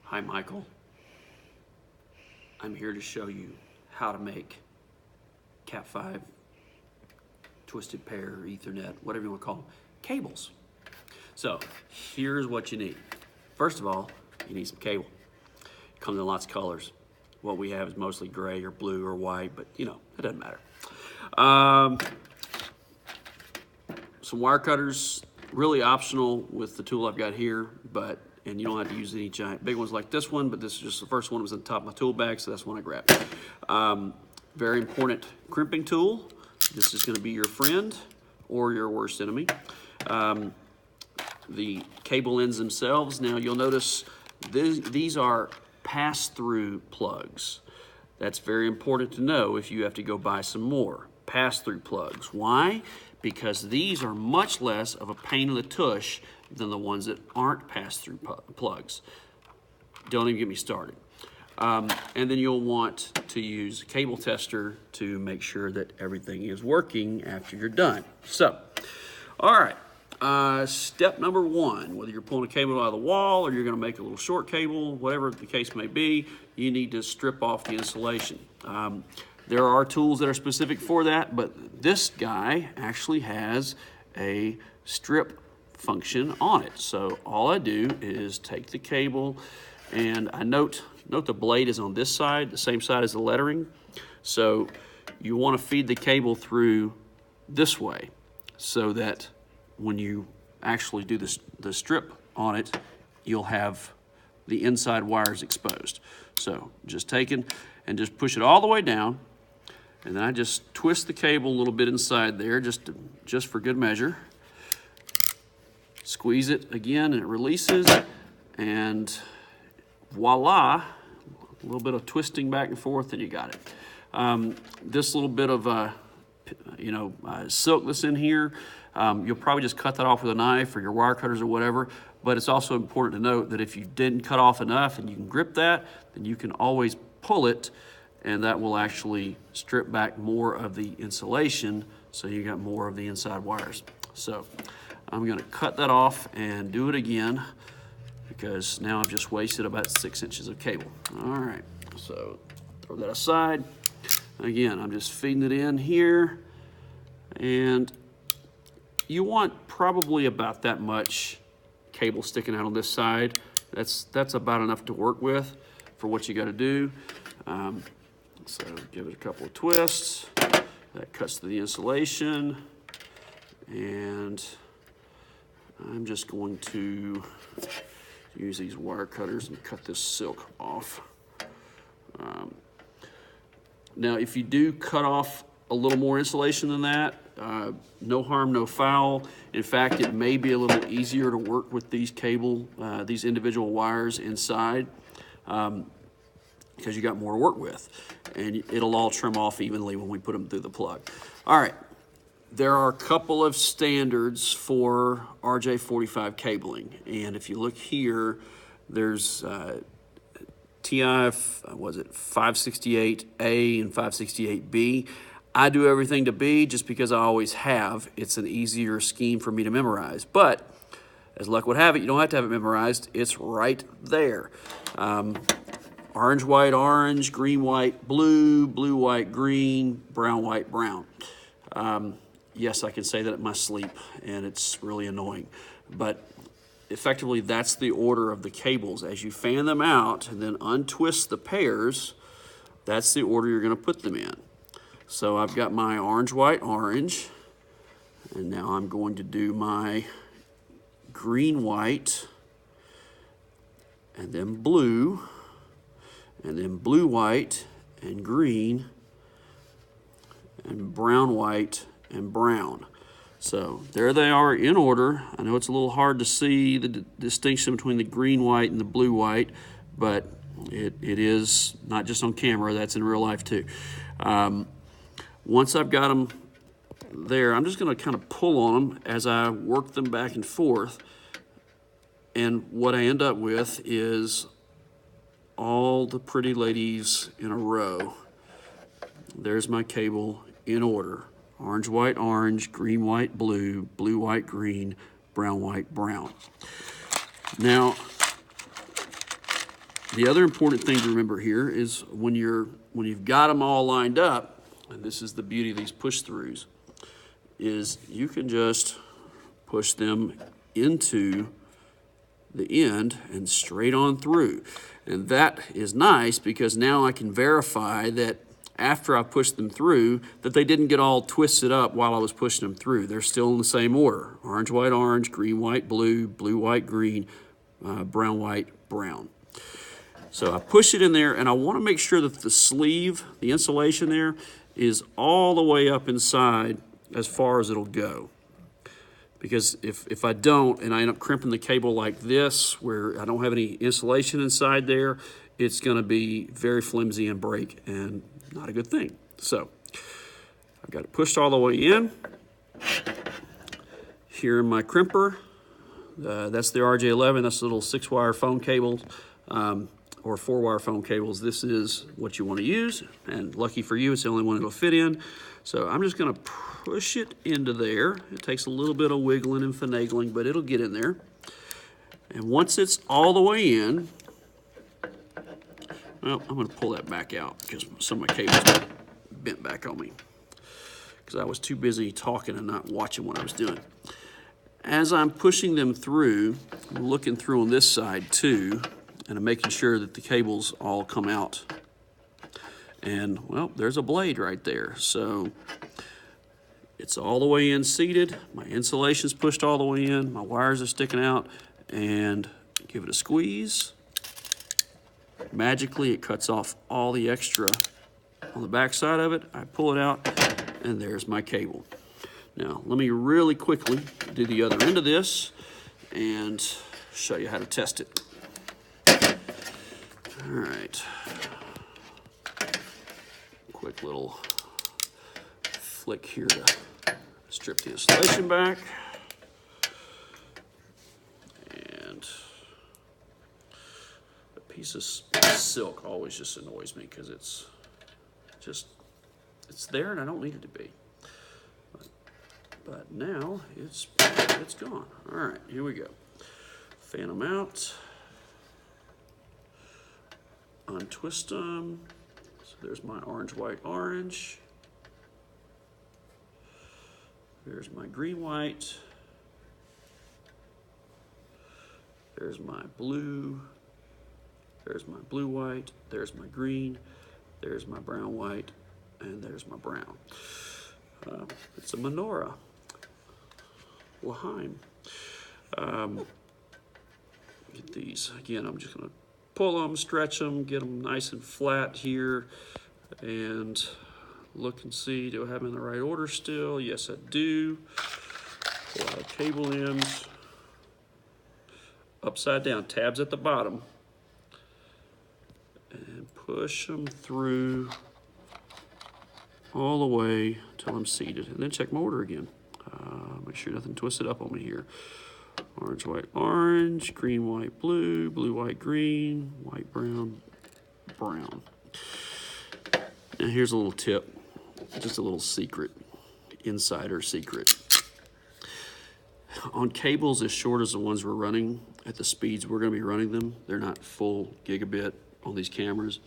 Hi, Michael. I'm here to show you how to make Cat5, twisted pair, Ethernet, whatever you want to call them, cables. So here's what you need. First of all, you need some cable. It comes in lots of colors. What we have is mostly gray or blue or white, but you know, it doesn't matter. Some wire cutters, really optional with the tool I've got here, and you don't have to use any giant big ones like this one, but this is just the first one that was at the top of my tool bag, so that's one I grabbed. Very important crimping tool. This is gonna be your friend or your worst enemy. The cable ends themselves, now you'll notice these are pass-through plugs. That's very important to know if you have to go buy some more. Pass-through plugs. Why? Because these are much less of a pain in the tush than the ones that aren't pass-through plugs. Don't even get me started. And then you'll want to use a cable tester to make sure that everything is working after you're done. So, all right, step number one, whether you're pulling a cable out of the wall or you're gonna make a little short cable, whatever the case may be, you need to strip off the insulation. There are tools that are specific for that, but this guy actually has a strip function on it. So all I do is take the cable, and I note the blade is on this side, the same side as the lettering. So you want to feed the cable through this way so that when you actually do the strip on it, you'll have the inside wires exposed. So just take it and just push it all the way down, and then I just twist the cable a little bit inside there just for good measure. Squeeze it again and it releases, and voila, a little bit of twisting back and forth and you got it. This little bit of silk that's in here, you'll probably just cut that off with a knife or your wire cutters or whatever, but it's also important to note that if you didn't cut off enough and you can grip that, then you can always pull it, and that will actually strip back more of the insulation, so you got more of the inside wires. So I'm gonna cut that off and do it again, because now I've just wasted about 6 inches of cable. All right, so throw that aside. Again, I'm just feeding it in here, and you want probably about that much cable sticking out on this side. That's about enough to work with for what you gotta do. So give it a couple of twists. That cuts to the insulation, and I'm just going to use these wire cutters and cut this silk off. Now, if you do cut off a little more insulation than that, no harm, no foul. In fact, it may be a little easier to work with these these individual wires inside, because you got more to work with, and it'll all trim off evenly when we put them through the plug. All right. There are a couple of standards for RJ45 cabling, and if you look here, there's TI, 568A and 568B. I do everything to B just because I always have. It's an easier scheme for me to memorize, but as luck would have it, you don't have to have it memorized. It's right there. Orange, white, orange, green, white, blue, blue, white, green, brown, white, brown. Yes, I can say that in my sleep, and it's really annoying. But effectively, that's the order of the cables. As you fan them out and then untwist the pairs, that's the order you're going to put them in. So I've got my orange, white, orange, and now I'm going to do my green, white, and then blue, and then blue, white, and green, and brown, white, and brown. So there they are in order. I know it's a little hard to see the distinction between the green, white, and the blue, white, but it is not just on camera, that's in real life too. Once I've got them there, I'm just gonna kind of pull on them as I work them back and forth, and what I end up with is all the pretty ladies in a row. There's my cable in order. Orange, white, orange, green, white, blue, blue, white, green, brown, white, brown. Now, The other important thing to remember here is when you've got them all lined up, and this is the beauty of these push-throughs, is you can just push them into the end and straight on through. And that is nice because now I can verify that after I pushed them through, that they didn't get all twisted up while I was pushing them through. They're still in the same order: orange, white, orange, green, white, blue, blue, white, green, brown, white, brown. So I push it in there, and I want to make sure that the sleeve, the insulation there, is all the way up inside as far as it'll go. Because if I don't, and I end up crimping the cable like this, where I don't have any insulation inside there, it's going to be very flimsy and break, and not a good thing. So I've got it pushed all the way in. Here in my crimper, that's the RJ11. That's the little 6-wire phone cables, or 4-wire phone cables. This is what you want to use, and lucky for you, it's the only one it'll fit in. So I'm just going to push it into there. It takes a little bit of wiggling and finagling, but it'll get in there. And once it's all the way in, well, I'm going to pull that back out because some of my cables got bent back on me because I was too busy talking and not watching what I was doing. As I'm pushing them through, I'm looking through on this side too, and I'm making sure that the cables all come out. And, well, there's a blade right there. So it's all the way in seated. My insulation's pushed all the way in. My wires are sticking out. And give it a squeeze. Magically, it cuts off all the extra on the back side of it. I pull it out, and there's my cable. Now, let me really quickly do the other end of this and show you how to test it. All right. Quick little flick here to strip the insulation back. And a piece of silk always just annoys me because it's there and I don't need it to be. But now it's gone. All right, here we go. Fan them out. Untwist them. So there's my orange, white, orange. There's my green, white. There's my blue. There's my blue, white. There's my green. There's my brown, white. And there's my brown. It's a menorah. L'chaim. Get these. Again, I'm just going to pull them, stretch them, get them nice and flat here, and look and see, do I have them in the right order still? Yes, I do. Pull out cable ends. Upside down, tabs at the bottom. And push them through all the way until I'm seated. And then check my order again. Make sure nothing twisted up on me here. Orange, white, orange, green, white, blue, blue, white, green, white, brown, brown. Now here's a little tip, just a little secret, insider secret. On cables as short as the ones we're running, at the speeds we're going to be running them, they're not full gigabit on these cameras.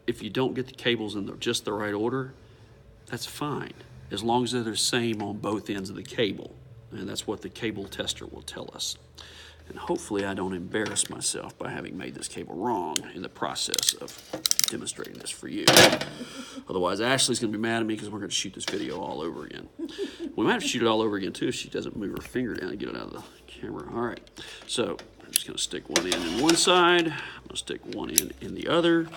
If you don't get the cables in just the right order, that's fine, as long as they're the same on both ends of the cable. And that's what the cable tester will tell us. And hopefully I don't embarrass myself by having made this cable wrong in the process of demonstrating this for you. Otherwise, Ashley's going to be mad at me because we're going to shoot this video all over again. We might have to shoot it all over again, too, if she doesn't move her finger down and get it out of the camera. All right, so I'm just going to stick one in one side. I'm going to stick one in the other,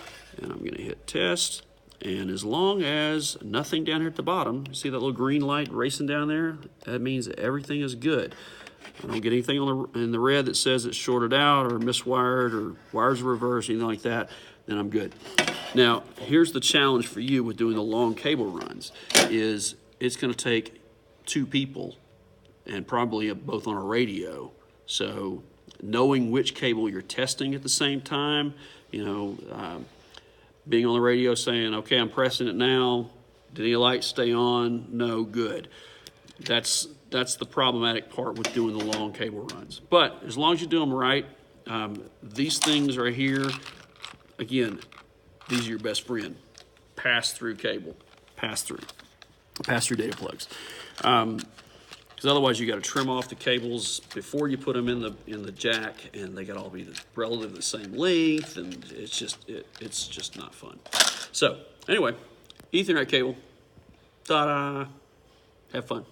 and I'm going to hit test. And as long as nothing down here at the bottom, you see that little green light racing down there? That means that everything is good. I don't get anything in the red that says it's shorted out or miswired or wires reversed, anything like that, then I'm good. Now, here's the challenge for you with doing the long cable runs, is it's going to take 2 people and probably both on a radio. So knowing which cable you're testing at the same time, being on the radio saying, okay, I'm pressing it now. Did any lights stay on? No, good. That's the problematic part with doing the long cable runs. But as long as you do them right, These things right here, again, these are your best friend. Pass-through cable, pass-through data plugs. Because otherwise you got to trim off the cables before you put them in the jack, and they got to all be relatively the same length, and it's just not fun. So anyway, Ethernet cable, ta-da! Have fun.